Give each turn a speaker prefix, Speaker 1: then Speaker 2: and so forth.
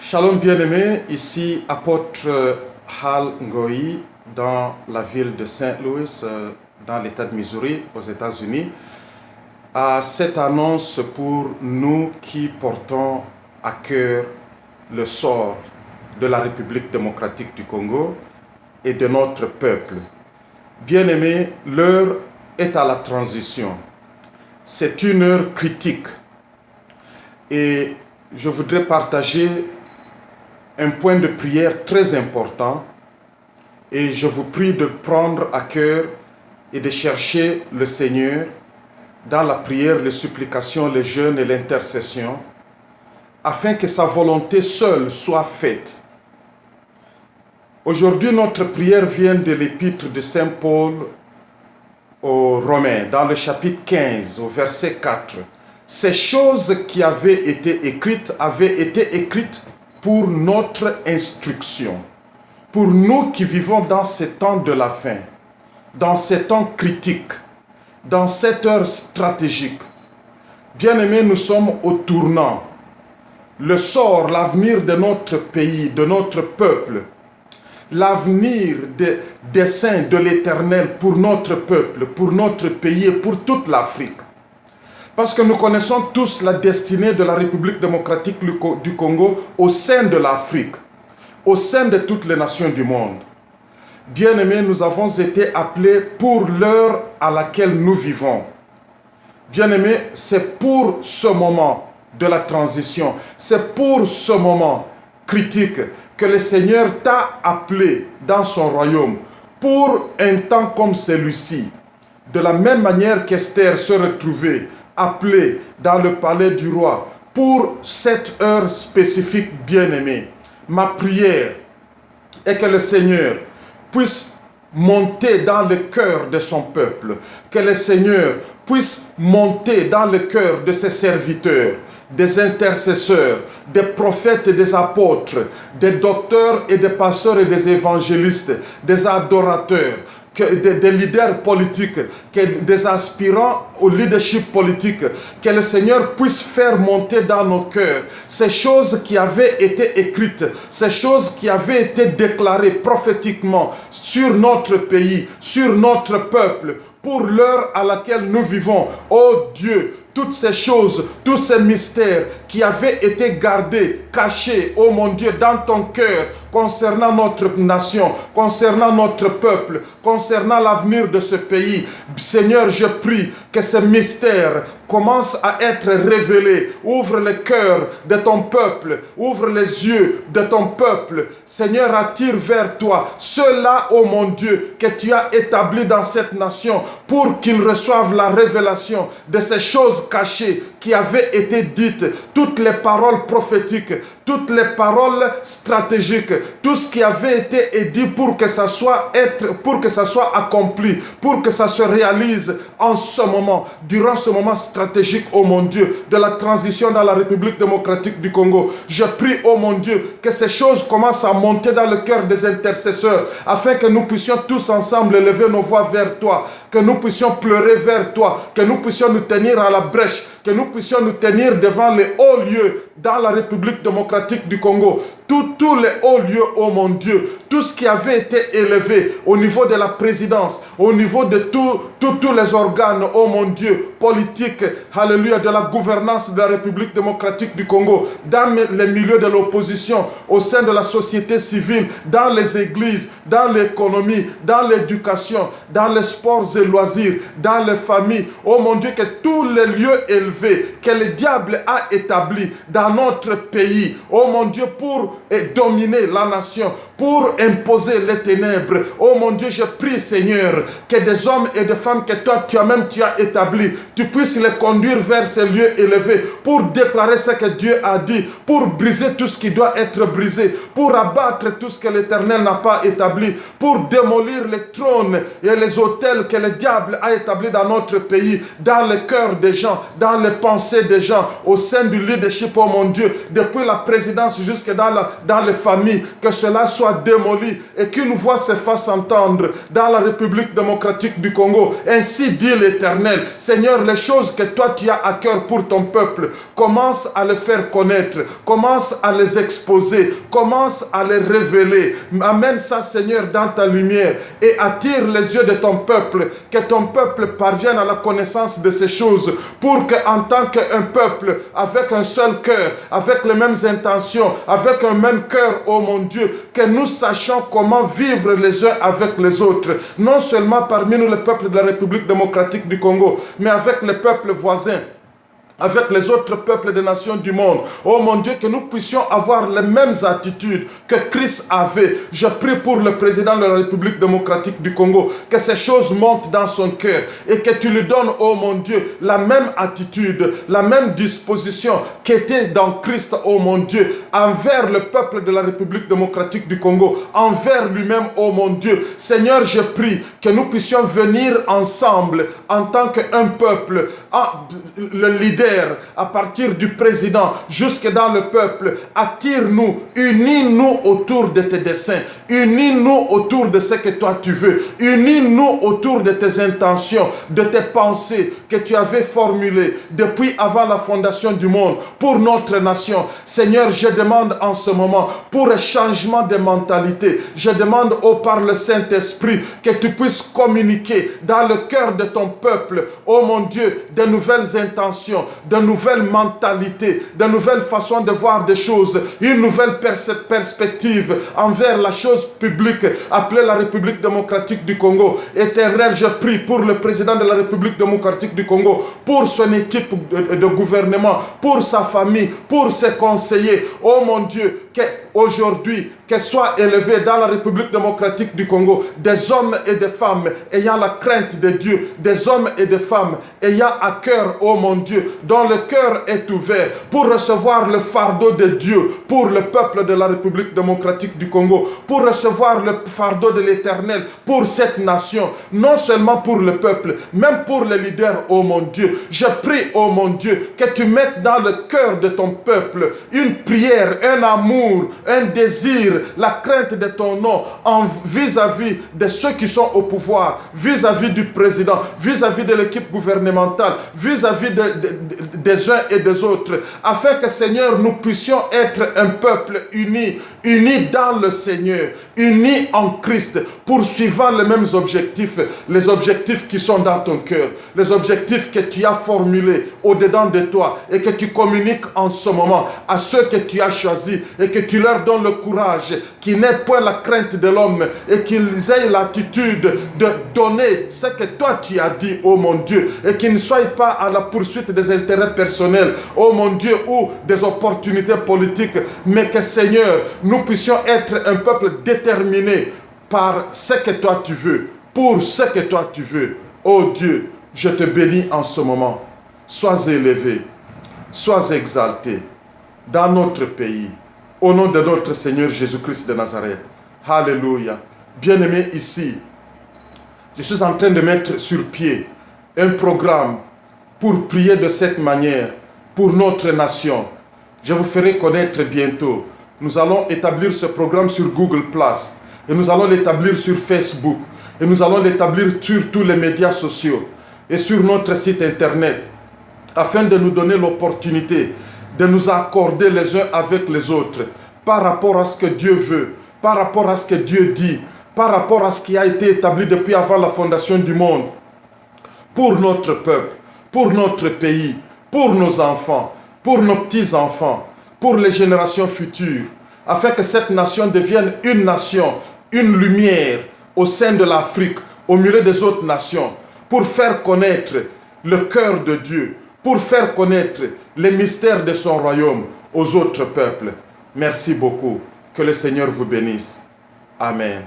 Speaker 1: Shalom bien-aimés, ici apôtre Hal Ngoyi dans la ville de Saint Louis, dans l'État de Missouri, aux États-Unis. À cette annonce pour nous qui portons à cœur le sort de la République démocratique du Congo et de notre peuple. Bien-aimés, l'heure est à la transition. C'est une heure critique et je voudrais partager un point de prière très important et je vous prie de prendre à cœur et de chercher le Seigneur dans la prière, les supplications, les jeûnes et l'intercession afin que sa volonté seule soit faite. Aujourd'hui, notre prière vient de l'épître de Saint Paul aux Romains, dans le chapitre 15, au verset 4. Ces choses qui avaient été écrites pour notre instruction, pour nous qui vivons dans ces temps de la fin, dans ces temps critiques, dans cette heure stratégique. Bien-aimés, nous sommes au tournant. Le sort, l'avenir de notre pays, de notre peuple, l'avenir des saints de l'Éternel pour notre peuple, pour notre pays et pour toute l'Afrique. Parce que nous connaissons tous la destinée de la République démocratique du Congo au sein de l'Afrique, au sein de toutes les nations du monde. Bien-aimés, nous avons été appelés pour l'heure à laquelle nous vivons. Bien-aimés, c'est pour ce moment de la transition, c'est pour ce moment critique que le Seigneur t'a appelé dans son royaume pour un temps comme celui-ci. De la même manière qu'Esther se retrouvait appelé dans le palais du roi pour cette heure spécifique, bien-aimée. Ma prière est que le Seigneur puisse monter dans le cœur de son peuple, que le Seigneur puisse monter dans le cœur de ses serviteurs, des intercesseurs, des prophètes et des apôtres, des docteurs et des pasteurs et des évangélistes, des adorateurs, des leaders politiques, des aspirants au leadership politique, que le Seigneur puisse faire monter dans nos cœurs ces choses qui avaient été écrites, ces choses qui avaient été déclarées prophétiquement sur notre pays, sur notre peuple, pour l'heure à laquelle nous vivons. Oh Dieu, toutes ces choses, tous ces mystères qui avaient été gardés, cachés, oh mon Dieu, dans ton cœur, concernant notre nation, concernant notre peuple, concernant l'avenir de ce pays. Seigneur, je prie que ces mystères commencent à être révélés. Ouvre le cœur de ton peuple, ouvre les yeux de ton peuple. Seigneur, attire vers toi ceux-là, oh mon Dieu, que tu as établis dans cette nation pour qu'ils reçoivent la révélation de ces choses cachées qui avaient été dites, toutes les paroles prophétiques, toutes les paroles stratégiques, tout ce qui avait été dit pour que ça soit accompli, pour que ça se réalise en ce moment, durant ce moment stratégique, oh mon Dieu, de la transition dans la République démocratique du Congo. Je prie, oh mon Dieu, que ces choses commencent à monter dans le cœur des intercesseurs, afin que nous puissions tous ensemble lever nos voix vers toi, que nous puissions pleurer vers toi, que nous puissions nous tenir à la brèche, que nous puissions nous tenir devant les hauts lieux dans la République démocratique du Congo. Tous les hauts lieux, oh mon Dieu, tout ce qui avait été élevé au niveau de la présidence, au niveau de tous les organes, oh mon Dieu, politiques, alléluia, de la gouvernance de la République démocratique du Congo, dans les milieux de l'opposition, au sein de la société civile, dans les églises, dans l'économie, dans l'éducation, dans les sports et loisirs, dans les familles, oh mon Dieu, que tous les lieux élevés que le diable a établis dans notre pays, oh mon Dieu, pour dominer la nation, pour imposer les ténèbres. Oh mon Dieu, je prie, Seigneur, que des hommes et des femmes que toi, tu as établis, tu puisses les conduire vers ces lieux élevés pour déclarer ce que Dieu a dit, pour briser tout ce qui doit être brisé, pour abattre tout ce que l'Éternel n'a pas établi, pour démolir les trônes et les autels que le diable a établis dans notre pays, dans le cœur des gens, dans les pensées des gens, au sein du leadership, oh mon Dieu, depuis la présidence jusque dans dans les familles, que cela soit démoli et qu'une voix se fasse entendre dans la République démocratique du Congo. Ainsi dit l'Éternel. Seigneur, les choses que toi tu as à cœur pour ton peuple, commence à les faire connaître, commence à les exposer, commence à les révéler. Amène ça, Seigneur, dans ta lumière et attire les yeux de ton peuple, que ton peuple parvienne à la connaissance de ces choses, pour qu'en tant qu'un peuple, avec un seul cœur, avec les mêmes intentions, avec un même cœur, oh mon Dieu, que nous sachions comment vivre les uns avec les autres, non seulement parmi nous, le peuple de la République démocratique du Congo, mais avec les peuples voisins, avec les autres peuples des nations du monde. Oh mon Dieu, que nous puissions avoir les mêmes attitudes que Christ avait. Je prie pour le président de la République démocratique du Congo, que ces choses montent dans son cœur et que tu lui donnes, oh mon Dieu, la même attitude, la même disposition qu'était dans Christ, oh mon Dieu, envers le peuple de la République démocratique du Congo, envers lui-même, oh mon Dieu. Seigneur, je prie que nous puissions venir ensemble en tant qu'un peuple, le leader, à partir du président jusque dans le peuple, attire-nous, unis-nous autour de tes desseins, unis-nous autour de ce que toi tu veux, unis-nous autour de tes intentions, de tes pensées que tu avais formulées depuis avant la fondation du monde pour notre nation. Seigneur, je demande en ce moment pour un changement de mentalité, je demande par le Saint-Esprit que tu puisses communiquer dans le cœur de ton peuple, oh mon Dieu, de nouvelles intentions, de nouvelles mentalités, de nouvelles façons de voir des choses, une nouvelle perspective envers la chose publique appelée la République démocratique du Congo. Éternel, je prie pour le président de la République démocratique du Congo, pour son équipe de gouvernement, pour sa famille, pour ses conseillers. Oh mon Dieu, qu'aujourd'hui, que soient élevés dans la République démocratique du Congo des hommes et des femmes ayant la crainte de Dieu, des hommes et des femmes ayant à cœur, oh mon Dieu, dont le cœur est ouvert pour recevoir le fardeau de Dieu pour le peuple de la République démocratique du Congo, pour recevoir le fardeau de l'Éternel pour cette nation, non seulement pour le peuple, même pour les leaders, oh mon Dieu. Je prie, oh mon Dieu, que tu mettes dans le cœur de ton peuple une prière, un amour, un désir, la crainte de ton nom vis-à-vis de ceux qui sont au pouvoir, vis-à-vis du président, vis-à-vis de l'équipe gouvernementale, vis-à-vis des uns et des autres, afin que, Seigneur, nous puissions être un peuple uni, unis dans le Seigneur, unis en Christ, poursuivant les mêmes objectifs, les objectifs qui sont dans ton cœur, les objectifs que tu as formulés au-dedans de toi et que tu communiques en ce moment à ceux que tu as choisis et que tu leur donnes le courage, qui n'aient point la crainte de l'homme et qu'ils aient l'attitude de donner ce que toi tu as dit, oh mon Dieu, et qu'ils ne soient pas à la poursuite des intérêts personnels, oh mon Dieu, ou des opportunités politiques, mais que, Seigneur, nous puissions être un peuple déterminé par ce que toi tu veux, pour ce que toi tu veux. Oh Dieu, je te bénis en ce moment. Sois élevé, sois exalté dans notre pays. Au nom de notre Seigneur Jésus-Christ de Nazareth. Alléluia. Bien-aimés, ici, je suis en train de mettre sur pied un programme pour prier de cette manière pour notre nation. Je vous ferai connaître bientôt. Nous allons établir ce programme sur Google+, et nous allons l'établir sur Facebook, et nous allons l'établir sur tous les médias sociaux et sur notre site internet, afin de nous donner l'opportunité de nous accorder les uns avec les autres par rapport à ce que Dieu veut, par rapport à ce que Dieu dit, par rapport à ce qui a été établi depuis avant la fondation du monde, pour notre peuple, pour notre pays, pour nos enfants, pour nos petits-enfants, pour les générations futures, afin que cette nation devienne une nation, une lumière au sein de l'Afrique, au milieu des autres nations, pour faire connaître le cœur de Dieu, pour faire connaître les mystères de son royaume aux autres peuples. Merci beaucoup. Que le Seigneur vous bénisse. Amen.